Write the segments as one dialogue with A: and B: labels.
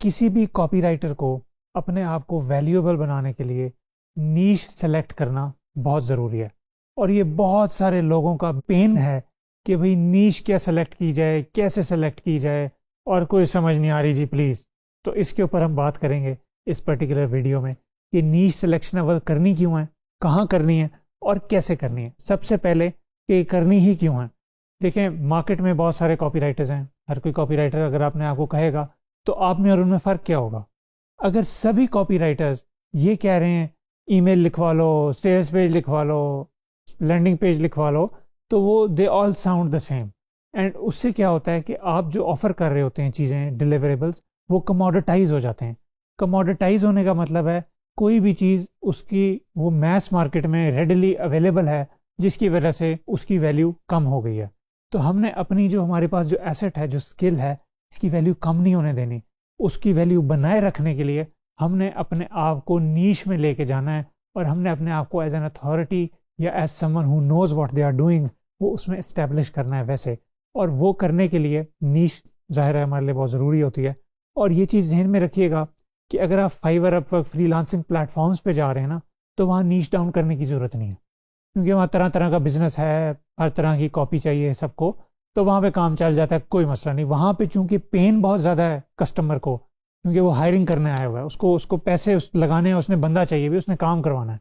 A: کسی بھی copy writer کو اپنے آپ کو ویلیوبل بنانے کے لیے نیش سلیکٹ کرنا بہت ضروری ہے، اور یہ بہت سارے لوگوں کا پین ہے کہ بھئی نیش کیا سلیکٹ کی جائے، کیسے سلیکٹ کی جائے، اور کوئی سمجھ نہیں آ رہی جی پلیز۔ تو اس کے اوپر ہم بات کریں گے اس پرٹیکولر ویڈیو میں کہ نیش سلیکشن اول کرنی کیوں ہے، کہاں کرنی ہے اور کیسے کرنی ہے۔ سب سے پہلے کہ کرنی ہی کیوں ہے، دیکھیں مارکیٹ میں بہت سارے کاپی رائٹرز ہیں، ہر کوئی کاپی رائٹر اگر اپنے آپ کو کہے گا تو آپ میں اور ان میں فرق کیا ہوگا؟ اگر سبھی کاپی رائٹرز یہ کہہ رہے ہیں ای میل لکھوا لو، سیلز پیج لکھوا لو، لینڈنگ پیج لکھوا لو، تو وہ دے آل ساؤنڈ دا سیم، اینڈ اس سے کیا ہوتا ہے کہ آپ جو آفر کر رہے ہوتے ہیں چیزیں، ڈیلیوریبلس، وہ کموڈیٹائز ہو جاتے ہیں۔ کموڈیٹائز ہونے کا مطلب ہے کوئی بھی چیز اس کی وہ میس مارکیٹ میں ریڈیلی اویلیبل ہے، جس کی وجہ سے اس کی ویلیو کم ہو گئی ہے۔ تو ہم نے اپنی جو ہمارے پاس جو ایسٹ ہے، جو اسکل ہے، اس کی ویلیو کم نہیں ہونے دینی۔ اس کی ویلیو بنائے رکھنے کے لیے ہم نے اپنے آپ کو نیش میں لے کے جانا ہے، اور ہم نے اپنے آپ کو ایز این اتھارٹی یا as someone who knows what they are doing وہ اس میں اسٹیبلش کرنا ہے ویسے۔ اور وہ کرنے کے لیے نیش ظاہر ہے ہمارے لیے بہت ضروری ہوتی ہے۔ اور یہ چیز ذہن میں رکھیے گا کہ اگر آپ Fiverr, Upwork, freelancing platforms پہ جا رہے ہیں نا، تو وہاں نیش ڈاؤن کرنے کی ضرورت نہیں ہے، کیونکہ وہاں طرح طرح کا بزنس ہے، ہر طرح کی کاپی چاہیے سب کو، تو وہاں پہ کام چل جاتا ہے، کوئی مسئلہ نہیں۔ وہاں پہ چونکہ پین بہت زیادہ ہے کسٹمر کو، کیونکہ وہ ہائرنگ کرنے آیا ہوا ہے، اس کو پیسے لگانے ہیں، اس نے بندہ چاہیے بھی، اس نے کام کروانا ہے،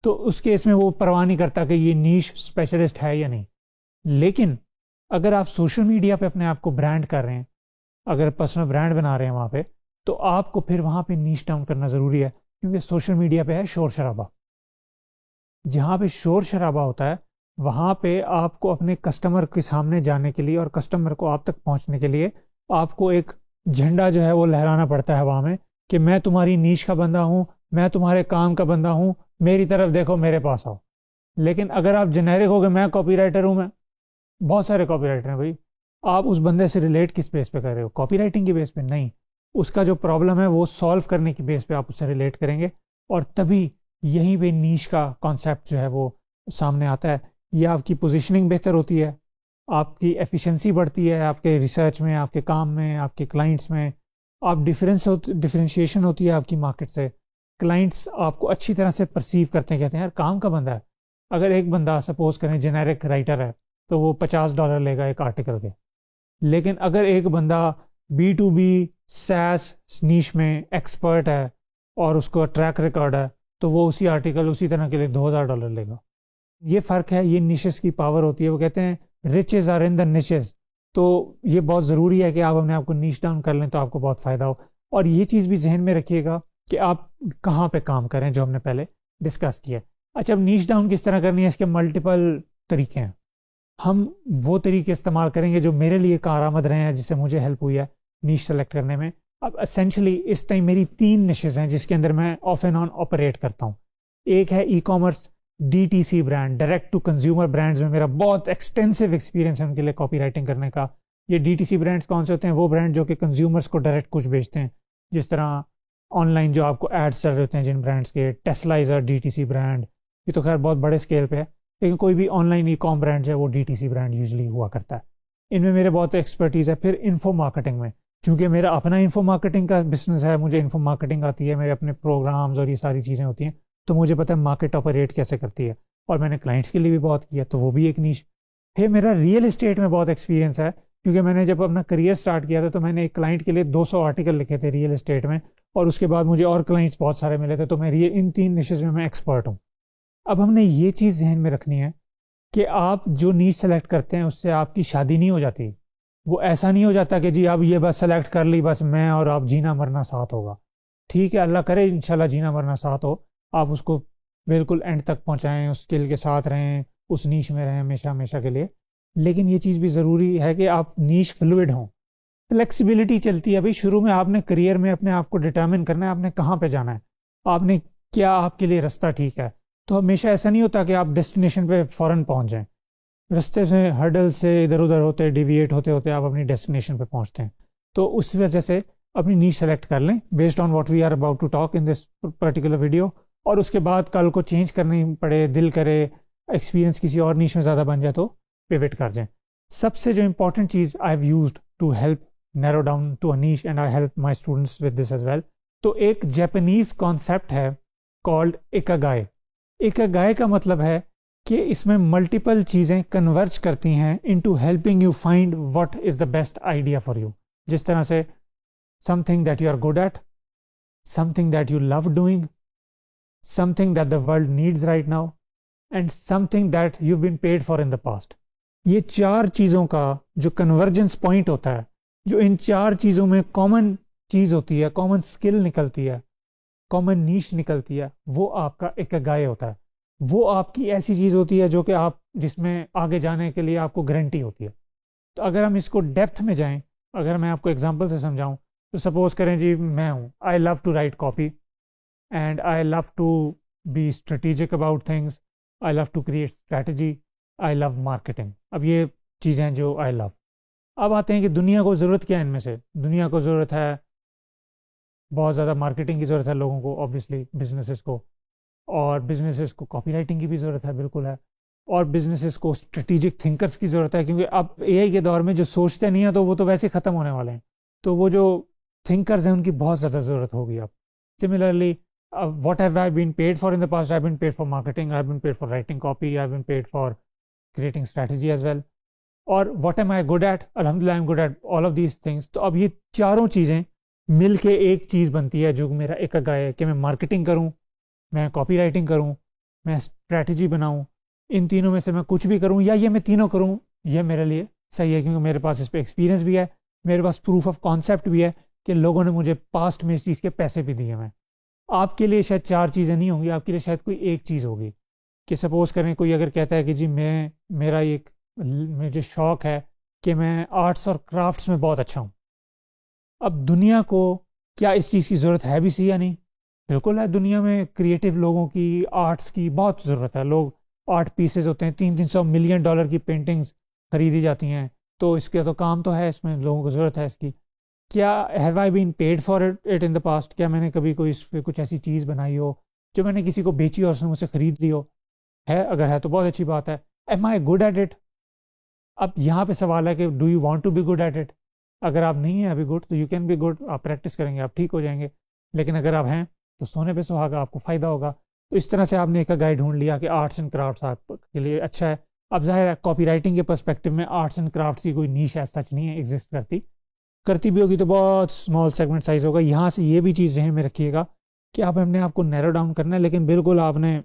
A: تو اس کیس میں وہ پرواہ نہیں کرتا کہ یہ نیش اسپیشلسٹ ہے یا نہیں۔ لیکن اگر آپ سوشل میڈیا پہ اپنے آپ کو برانڈ کر رہے ہیں، اگر پرسنل برانڈ بنا رہے ہیں وہاں پہ، تو آپ کو پھر وہاں پہ نیش ڈاؤن کرنا ضروری ہے، کیونکہ سوشل میڈیا پہ ہے شور شرابہ۔ جہاں پہ شور شرابہ ہوتا ہے وہاں پہ آپ کو اپنے کسٹمر کے سامنے جانے کے لیے اور کسٹمر کو آپ تک پہنچنے کے لیے آپ کو ایک جھنڈا جو ہے وہ لہرانا پڑتا ہے ہوا میں، کہ میں تمہاری نیش کا بندہ ہوں، میں تمہارے کام کا بندہ ہوں، میری طرف دیکھو، میرے پاس آؤ۔ لیکن اگر آپ جنیرک ہو کہ میں کاپی رائٹر ہوں، میں بہت سارے کاپی رائٹر ہیں بھائی، آپ اس بندے سے ریلیٹ کس بیس پہ کر رہے ہو؟ کاپی رائٹنگ کی بیس پہ نہیں، اس کا جو پرابلم ہے وہ سالو کرنے کی بیس پہ آپ اس سے ریلیٹ کریں گے، اور تبھی یہیں پہ نیش کا کانسیپٹ جو ہے وہ سامنے آتا ہے۔ یہ آپ کی پوزیشننگ بہتر ہوتی ہے، آپ کی ایفیشنسی بڑھتی ہے، آپ کے ریسرچ میں، آپ کے کام میں، آپ کے کلائنٹس میں، آپ ڈفرینشیشن ہوتی ہے آپ کی مارکیٹ سے۔ کلائنٹس آپ کو اچھی طرح سے پرسیو کرتے ہیں، کہتے ہیں یار کام کا بندہ ہے۔ اگر ایک بندہ سپوز کریں جنیرک رائٹر ہے تو وہ $50 لے گا ایک آرٹیکل کے، لیکن اگر ایک بندہ B2B سیس نیش میں ایکسپرٹ ہے اور اس کو ٹریک ریکارڈ ہے، تو وہ اسی آرٹیکل اسی طرح کے لیے $2000 لے گا۔ یہ فرق ہے، یہ نیشز کی پاور ہوتی ہے۔ وہ کہتے ہیں riches are in the niches۔ تو یہ بہت ضروری ہے کہ آپ اپنے آپ کو نیش ڈاؤن کر لیں تو آپ کو بہت فائدہ ہو۔ اور یہ چیز بھی ذہن میں رکھیے گا کہ آپ کہاں پہ کام کریں، جو ہم نے پہلے ڈسکس کیا۔ اچھا، اب نیش ڈاؤن کس طرح کرنی ہے، اس کے ملٹیپل طریقے ہیں۔ ہم وہ طریقے استعمال کریں گے جو میرے لیے کارآمد رہے ہیں، جس سے مجھے ہیلپ ہوئی ہے نیش سلیکٹ کرنے میں۔ اب اسینشلی اس ٹائم میری 3 نیشز ہیں جس کے اندر میں آف اینڈ آن آپریٹ کرتا ہوں۔ ایک ہے e-commerce, DTC brand, direct to consumer brands میں میرا بہت ایکسٹینسو ایکسپیرینس ہے ان کے لیے کاپی رائٹنگ کرنے کا۔ یہ DTC برانڈز کون سے ہوتے ہیں؟ وہ برانڈ جو کہ کنزیومرز کو ڈائریکٹ کچھ بیچتے ہیں، جس طرح آن لائن جو آپ کو ایڈس چل رہے ہوتے ہیں جن برانڈس کے، ٹیسلا از DTC برانڈ، یہ تو خیر بہت بڑے اسکیل پہ ہے، لیکن کوئی بھی on line E com brand جو ہے وہ DTC برانڈ یوزلی ہوا کرتا ہے۔ ان میں میرے بہت ایکسپرٹیز ہے۔ پھر انفو مارکیٹنگ میں، چونکہ میرا اپنا انفو مارکیٹنگ کا بزنس ہے، مجھے انفو مارکیٹنگ آتی ہے، میرے اپنے پروگرامز اور یہ ساری چیزیں ہوتی ہیں، تو مجھے پتہ ہے مارکیٹ آپریٹ کیسے کرتی ہے، اور میں نے کلائنٹس کے لیے بھی بہت کیا، تو وہ بھی ایک نیش۔ پھر میرا ریئل اسٹیٹ میں بہت ایکسپیرینس ہے، کیونکہ میں نے جب اپنا کریئر سٹارٹ کیا تھا تو میں نے ایک کلائنٹ کے لیے 200 آرٹیکل لکھے تھے ریئل اسٹیٹ میں، اور اس کے بعد مجھے اور کلائنٹس بہت سارے ملے تھے، تو میں ان 3 نیشز میں ایکسپرٹ ہوں۔ اب ہم نے یہ چیز ذہن میں رکھنی ہے کہ آپ جو نیش سلیکٹ کرتے ہیں اس سے آپ کی شادی نہیں ہو جاتی۔ وہ ایسا نہیں ہو جاتا کہ جی اب یہ بس سلیکٹ کر لی، بس میں اور آپ جینا مرنا ساتھ ہوگا۔ ٹھیک ہے، اللہ کرے انشاءاللہ جینا مرنا ساتھ ہو، آپ اس کو بالکل اینڈ تک پہنچائیں، اس اسکل کے ساتھ رہیں، اس نیش میں رہیں ہمیشہ ہمیشہ کے لیے۔ لیکن یہ چیز بھی ضروری ہے کہ آپ نیش فلوئڈ ہوں، فلیکسیبلٹی چلتی ہے۔ بھائی شروع میں آپ نے کریئر میں اپنے آپ کو ڈٹرمن کرنا ہے، آپ نے کہاں پہ جانا ہے، آپ نے کیا آپ کے لیے رستہ ٹھیک ہے۔ تو ہمیشہ ایسا نہیں ہوتا کہ آپ ڈیسٹینیشن پہ فوراً پہنچ جائیں، رستے سے ہرڈل سے ادھر ادھر ہوتے ڈیویٹ ہوتے ہوتے آپ اپنی ڈیسٹینیشن پہ پہنچتے ہیں۔ تو اس وجہ سے اپنی نیش سلیکٹ کر لیں based on what we are about to talk in this particular video, اور اس کے بعد کل کو چینج کرنی پڑے، دل کرے ایکسپیرینس کسی اور نیش میں زیادہ بن جائے تو پیوٹ کر جائیں۔ سب سے جو امپورٹنٹ چیز I have used to help narrow down to a niche and I help my students with this as well. تو ایک جیپنیز کانسیپٹ ہے called اکاگائے. اکاگائے کا مطلب ہے کہ اس میں ملٹیپل چیزیں کنورج کرتی ہیں into helping you find what is the best idea for you. جس طرح سے something that you are good at, something that you love doing, something that the world needs right now, and something that you been paid for in the past. یہ چار چیزوں کا جو convergence point ہوتا ہے, جو ان چار چیزوں میں کامن چیز ہوتی ہے, کامن اسکل نکلتی ہے, کامن نیش نکلتی ہے, وہ آپ کا اکاگائے ہوتا ہے. وہ آپ کی ایسی چیز ہوتی ہے جو کہ آپ جس میں آگے جانے کے لیے آپ کو گارنٹی ہوتی ہے. تو اگر ہم اس کو ڈیپتھ میں جائیں, اگر میں آپ کو ایگزامپل سے سمجھاؤں تو سپوز کریں جی میں ہوں, I love to write copy and I love to be strategic about things, I love to create strategy, I love marketing. اب یہ چیزیں ہیں جو آئی لو. اب آتے ہیں کہ دنیا کو ضرورت کیا ہے ان میں سے. دنیا کو ضرورت ہے بہت زیادہ مارکیٹنگ کی ضرورت ہے لوگوں کو, آبویسلی بزنسز کو, اور بزنسز کو کاپی رائٹنگ کی بھی ضرورت ہے, بالکل ہے, اور بزنسز کو اسٹریٹجک تھنکرس کی ضرورت ہے, کیونکہ اب اے آئی کے دور میں جو سوچتے نہیں ہیں تو وہ تو ویسے ختم ہونے والے ہیں. تو وہ جو تھنکرز ہیں ان کی بہت زیادہ ضرورت ہوگی اب. Similarly what have I been paid for in the past, I been paid for marketing, I been paid for writing copy, I been paid for creating strategy as well, اور what am I good at, الحمدللہ I am good at all of these things. تو اب یہ چاروں چیزیں مل کے ایک چیز بنتی ہے جو میرا اکاگائے ہے, کہ میں مارکیٹنگ کروں, میں کاپی رائٹنگ کروں, میں اسٹریٹجی بناؤں. ان تینوں میں سے میں کچھ بھی کروں, یا یہ میں تینوں کروں, یہ میرے لیے صحیح ہے, کیونکہ میرے پاس اس پہ ایکسپیرینس بھی ہے, میرے پاس پروف آف کانسیپٹ بھی ہے کہ لوگوں نے مجھے پاسٹ میں اس چیز کے پیسے بھی دیے ہیں. آپ کے لیے شاید چار چیزیں نہیں ہوں گی, آپ کے لیے شاید کوئی ایک چیز ہوگی. کہ سپوز کریں کوئی اگر کہتا ہے کہ جی میرا ایک مجھے شوق ہے کہ میں آرٹس اور کرافٹس میں بہت اچھا ہوں. اب دنیا کو کیا اس چیز کی ضرورت ہے بھی سی یا نہیں؟ بالکل ہے. دنیا میں کریٹیو لوگوں کی, آرٹس کی بہت ضرورت ہے. لوگ آرٹ پیسز ہوتے ہیں, 300 ملین ڈالر کی پینٹنگز خریدی جاتی ہیں, تو اس کا تو کام تو ہے, اس میں لوگوں کو ضرورت ہے اس کی. کیا have I been paid for it in the past, کیا میں نے کبھی کوئی اس پہ کچھ ایسی چیز بنائی ہو جو میں نے کسی کو بیچی اور اس نے مجھ سے خرید لی ہو؟ ہے, اگر ہے تو بہت اچھی بات ہے. Am I good at it? اب یہاں پہ سوال ہے کہ do you want to be good at it. اگر آپ نہیں ہیں ابھی گڈ تو یو کین بی گڈ, آپ پریکٹس کریں گے آپ ٹھیک ہو جائیں گے. لیکن اگر آپ ہیں تو سونے پہ سہاگا, آپ کو فائدہ ہوگا. تو اس طرح سے آپ نے ایک گائیڈ ڈھونڈ لیا کہ آرٹس اینڈ کرافٹس آپ کے لیے اچھا ہے. اب ظاہر ہے کاپی رائٹنگ کے پرسپیکٹو میں آرٹس اینڈ کرافٹس کی کوئی نیش ایز سچ نہیں ہے ایگزسٹ کرتی بھی ہوگی تو بہت اسمال سیگمنٹ سائز ہوگا. یہاں سے یہ بھی چیز ذہن میں رکھیے گا کہ آپ اپنے آپ کو نیرو ڈاؤن کرنا ہے, لیکن بالکل آپ نے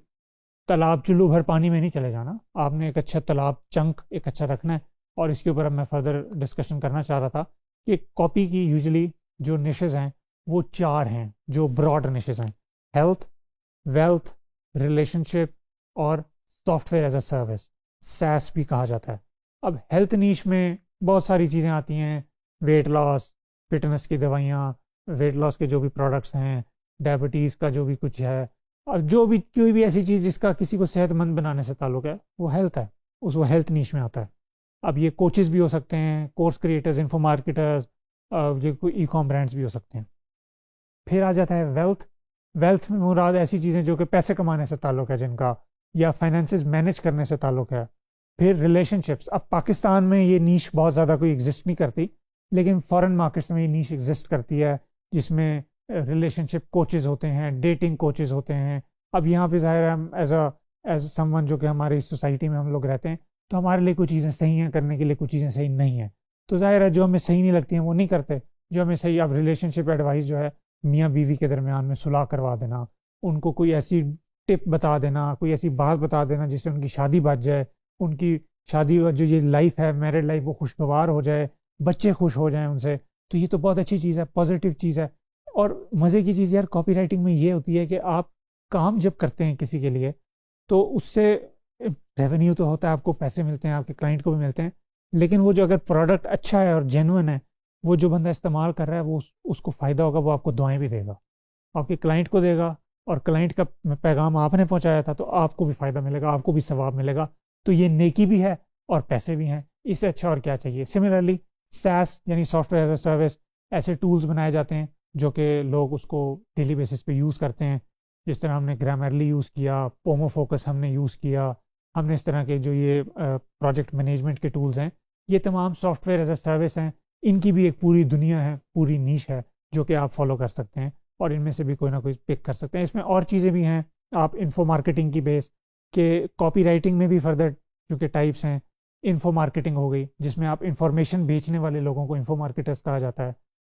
A: تالاب چلو بھر پانی میں نہیں چلے جانا. آپ نے ایک اچھا تالاب چنک ایک اچھا رکھنا ہے. اور اس کے اوپر اب میں فردر ڈسکشن کرنا چاہ رہا تھا کہ کاپی کی یوزلی جو نشز ہیں وہ چار ہیں جو براڈ نشز ہیں: ہیلتھ, ویلتھ, ریلیشن شپ اور software as a service, SaaS بھی کہا جاتا ہے. اب ہیلتھ نیش میں بہت ساری چیزیں آتی ہیں, ویٹ لاس, فٹنس کی دوائیاں, ویٹ لاس کے جو بھی پروڈکٹس ہیں, ڈائبٹیز کا جو بھی کچھ ہے, اور جو بھی کوئی بھی ایسی چیز جس کا کسی کو صحت مند بنانے سے تعلق ہے وہ ہیلتھ ہے, اس وہ ہیلتھ نیش میں آتا ہے. اب یہ کوچز بھی ہو سکتے ہیں, کورس کریٹرز, انفو مارکیٹرز, یہ کوئی ای کام برانڈس بھی ہو سکتے ہیں. پھر آ جاتا ہے ویلتھ. ویلتھ میں مراد ایسی چیزیں جو کہ پیسے کمانے سے تعلق ہے جن کا, یا فائنینسز مینیج کرنے سے تعلق ہے. پھر ریلیشن شپس. اب پاکستان میں یہ نیش بہت زیادہ کوئی ایگزسٹ نہیں کرتی, لیکن فارن مارکیٹس میں یہ نیش ایگزسٹ کرتی ہے, جس میں ریلیشن شپ کوچز ہوتے ہیں, ڈیٹنگ کوچز ہوتے ہیں. اب یہاں پہ ظاہر ہے ایز سم ون جو کہ ہماری سوسائٹی میں ہم لوگ رہتے ہیں, تو ہمارے لیے کچھ چیزیں صحیح ہیں کرنے کے لیے, کچھ چیزیں صحیح نہیں ہیں. تو ظاہر ہے جو ہمیں صحیح نہیں لگتی ہیں وہ نہیں کرتے, جو ہمیں صحیح. اب ریلیشن شپ ایڈوائس جو ہے میاں بیوی کے درمیان میں صلح کروا دینا, ان کو کوئی ایسی ٹپ بتا دینا, کوئی ایسی بات بتا دینا جس سے ان کی شادی بچ جائے, ان کی شادی جو یہ لائف ہے میرڈ لائف وہ خوشگوار ہو جائے, بچے خوش ہو جائیں ان سے. تو یہ تو بہت اچھی چیز ہے, پازیٹیو چیز ہے. اور مزے کی چیز یار کاپی رائٹنگ میں یہ ہوتی ہے کہ آپ کام جب کرتے ہیں کسی کے لیے تو اس سے ریونیو تو ہوتا ہے, آپ کو پیسے ملتے ہیں, آپ کے کلائنٹ کو بھی ملتے ہیں, لیکن وہ جو اگر پروڈکٹ اچھا ہے اور جینوئن ہے, وہ جو بندہ استعمال کر رہا ہے وہ اس کو فائدہ ہوگا, وہ آپ کو دعائیں بھی دے گا, آپ کے کلائنٹ کو دے گا, اور کلائنٹ کا پیغام آپ نے پہنچایا تھا تو آپ کو بھی فائدہ ملے گا, آپ کو بھی ثواب ملے گا. تو یہ نیکی بھی ہے اور پیسے بھی ہیں, اس سے اچھا اور کیا چاہیے. سملرلی سیس یعنی soft where as a service, ایسے ٹولز بنائے جاتے ہیں جو کہ لوگ اس کو ڈیلی بیسس پہ یوز کرتے ہیں. جس طرح ہم نے گرامرلی یوز کیا, پومو فوکس ہم نے یوز کیا, ہم نے اس طرح کے جو یہ پروجیکٹ مینجمنٹ کے ٹولز ہیں, یہ تمام soft where as a service ہیں. ان کی بھی ایک پوری دنیا ہے, پوری نیش ہے جو کہ آپ فالو کر سکتے ہیں, اور ان میں سے بھی کوئی نہ کوئی پک کر سکتے ہیں. اس میں اور چیزیں بھی ہیں, آپ انفو مارکیٹنگ کی بیس کہ کاپی رائٹنگ میں بھی فردر چونکہ ٹائپس ہیں. انفو مارکیٹنگ ہو گئی جس میں آپ انفارمیشن بیچنے والے لوگوں کو انفو مارکیٹرز کہا جاتا ہے.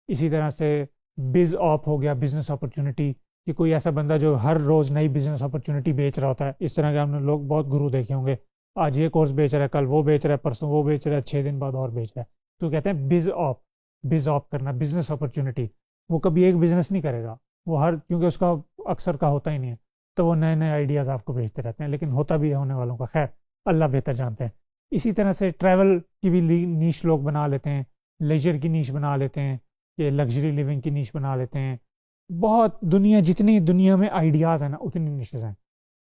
A: اسی طرح سے بز آپ ہو گیا, بزنس اپرچونٹی, کہ کوئی ایسا بندہ جو ہر روز نئی بزنس اپرچونٹی بیچ رہا ہوتا ہے. اس طرح کے ہم نے لوگ بہت گرو دیکھے ہوں گے, آج یہ کورس بیچ رہا ہے, کل وہ بیچ رہا ہے, پرسوں وہ بیچ رہا ہے, 6 دن بعد اور بیچ رہا ہے. تو کہتے ہیں بز آپ, بز آپ کرنا, بزنس اپرچونٹی. وہ کبھی ایک بزنس نہیں کرے گا, وہ ہر, کیونکہ اس کا اکثر کا ہوتا ہی نہیں ہے, تو وہ نئے نئے آئیڈیاز آپ کو بھیجتے رہتے ہیں, لیکن ہوتا بھی ہے ہونے والوں کا, خیر اللہ بہتر جانتے ہیں. اسی طرح سے ٹریول کی بھی نیش لوگ بنا لیتے ہیں, لیجر کی نیش بنا لیتے ہیں, یہ لگژری لیونگ کی نیش بنا لیتے ہیں. بہت دنیا, جتنی دنیا میں آئیڈیاز ہیں نا اتنی نیشز ہیں.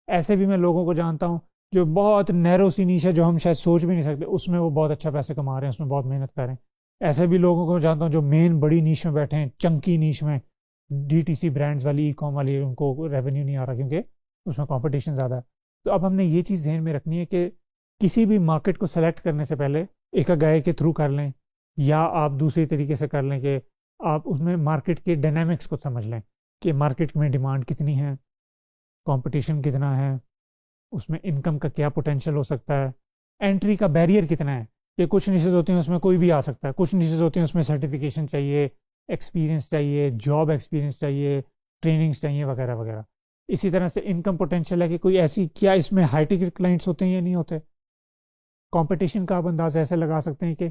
A: ایسے بھی میں لوگوں کو جانتا ہوں جو بہت نیرو سی نیش ہے جو ہم شاید سوچ بھی نہیں سکتے, اس میں وہ بہت اچھا پیسے کما رہے ہیں, اس میں بہت محنت کر رہے ہیں. ایسے بھی لوگوں کو جانتا ہوں جو مین بڑی نیش میں بیٹھے ہیں, چنکی نیش میں, ڈی ٹی سی برانڈز والی, ای کام والی, ان کو ریونیو نہیں آ رہا کیونکہ اس میں کمپٹیشن زیادہ ہے. تو اب ہم نے یہ چیز ذہن میں رکھنی ہے کہ کسی بھی مارکیٹ کو سلیکٹ کرنے سے پہلے ایک گائے کے تھرو کر لیں, یا آپ دوسری طریقے سے کر لیں کہ آپ اس میں مارکیٹ کے ڈائنامکس کو سمجھ لیں کہ مارکیٹ میں ڈیمانڈ کتنی ہے, کمپٹیشن کتنا ہے, اس میں انکم کا کیا پوٹینشیل ہو سکتا ہے, انٹری کا بیریئر کتنا ہے. کہ کچھ نیشز ہوتی ہیں اس میں کوئی بھی آ سکتا ہے, کچھ نیشز ہوتی ہیں اس میں سرٹیفکیشن چاہیے, ایکسپیرینس چاہیے, جاب ایکسپیرینس چاہیے, ٹریننگس چاہیے, وغیرہ وغیرہ. اسی طرح سے انکم پوٹینشیل ہے کہ کوئی ایسی, کیا اس میں ہائی ٹکٹ کلائنٹس ہوتے ہیں یا نہیں ہوتے. کمپٹیشن کا آپ اندازہ ایسے لگا سکتے ہیں کہ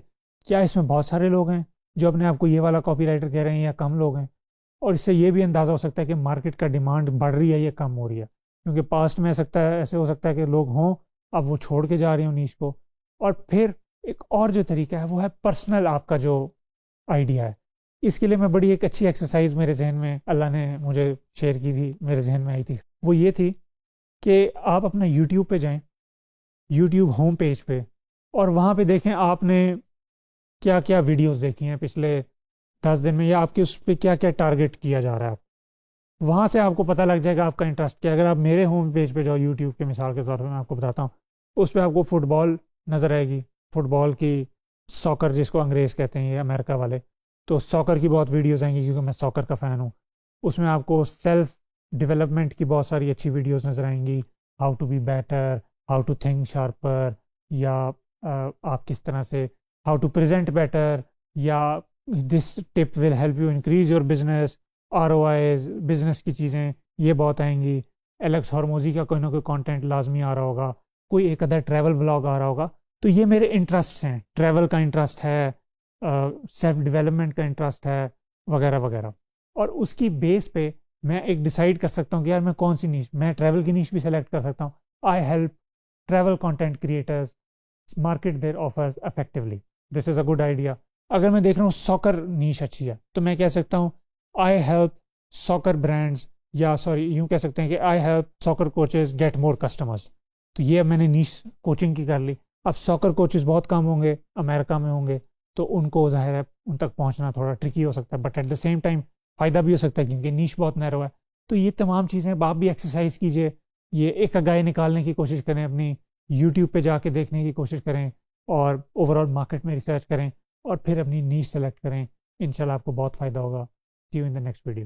A: کیا اس میں بہت سارے لوگ ہیں جو اپنے آپ کو یہ والا کاپی رائٹر کہہ رہے ہیں, یا کم لوگ ہیں. اور اس سے یہ بھی اندازہ ہو سکتا ہے کہ مارکیٹ کا ڈیمانڈ بڑھ رہی ہے یا کم ہو رہی ہے, کیونکہ پاسٹ میں ایسے ہو سکتا ہے کہ لوگ ہوں, اب وہ چھوڑ کے جا رہے ہوں نیش کو. اور پھر ایک اور جو طریقہ ہے وہ ہے پرسنل, آپ کا جو آئیڈیا ہے. اس کے لیے میں بڑی ایک اچھی ایکسرسائز میرے ذہن میں, اللہ نے مجھے شیئر کی تھی, میرے ذہن میں آئی تھی. وہ یہ تھی کہ آپ اپنا یوٹیوب پہ جائیں, یوٹیوب ہوم پیج پہ, اور وہاں پہ دیکھیں آپ نے کیا کیا ویڈیوز دیکھی ہیں پچھلے 10 دن میں, یا آپ کے اس پہ کیا کیا ٹارگٹ کیا جا رہا ہے. وہاں سے آپ کو پتہ لگ جائے گا آپ کا انٹرسٹ کیا. اگر آپ میرے ہوم پیج پہ جاؤ, یوٹیوب کے مثال کے طور پہ میں آپ کو بتاتا ہوں, اس پہ آپ کو فٹ بال نظر آئے گی, فٹ بال کی, ساکر جس کو انگریز کہتے ہیں یہ امریکہ والے, تو ساکر کی بہت ویڈیوز آئیں گی کیونکہ میں ساکر کا فین ہوں. اس میں آپ کو سیلف ڈیولپمنٹ کی بہت ساری اچھی ویڈیوز نظر آئیں گی, how to be better, how to think sharper, یا آپ کس طرح سے ہاؤ ٹو پریزنٹ بیٹر, یا this tip will help you increase your business, ROIs, business کی چیزیں یہ بہت آئیں گی. ایلیکس ہارموزی کا کوئی نہ کوئی کانٹینٹ لازمی آ رہا ہوگا, کوئی ایک ادھر ٹریول بلاگ آ رہا ہوگا. تو یہ میرے انٹرسٹس ہیں, ٹریول کا انٹرسٹ ہے, سیلف ڈیولپمنٹ کا انٹرسٹ ہے, وغیرہ وغیرہ. اور اس کی بیس پہ میں ایک ڈیسائیڈ کر سکتا ہوں کہ یار میں کون سی نیش, میں ٹریول کی نیش بھی سلیکٹ کر سکتا ہوں. I help travel content creators market their offers effectively, this is a good idea. اگر میں دیکھ رہا ہوں ساکر نیش اچھی ہے تو میں کہہ سکتا ہوں آئی ہیلپ ساکر برانڈز, یا سوری یوں کہہ سکتے ہیں کہ I help soccer coaches get more customers. تو یہ میں نے نیش کوچنگ کی کر لی. اب ساکر کوچز بہت کم ہوں گے, امریکہ میں ہوں گے, تو ان کو ظاہر ہے ان تک پہنچنا تھوڑا ٹرکی ہو سکتا ہے, but at the same time فائدہ بھی ہو سکتا ہے کیونکہ نیش بہت نیرو ہے. تو یہ تمام چیزیں آپ بھی ایکسرسائز کیجیے, یہ ایک گائے نکالنے کی کوشش کریں, اپنی یوٹیوب پہ جا کے دیکھنے کی کوشش کریں, اور اوور آل مارکیٹ میں ریسرچ کریں, اور پھر اپنی نیش سلیکٹ کریں. انشاءاللہ آپ کو بہت فائدہ ہوگا. See you in the next video.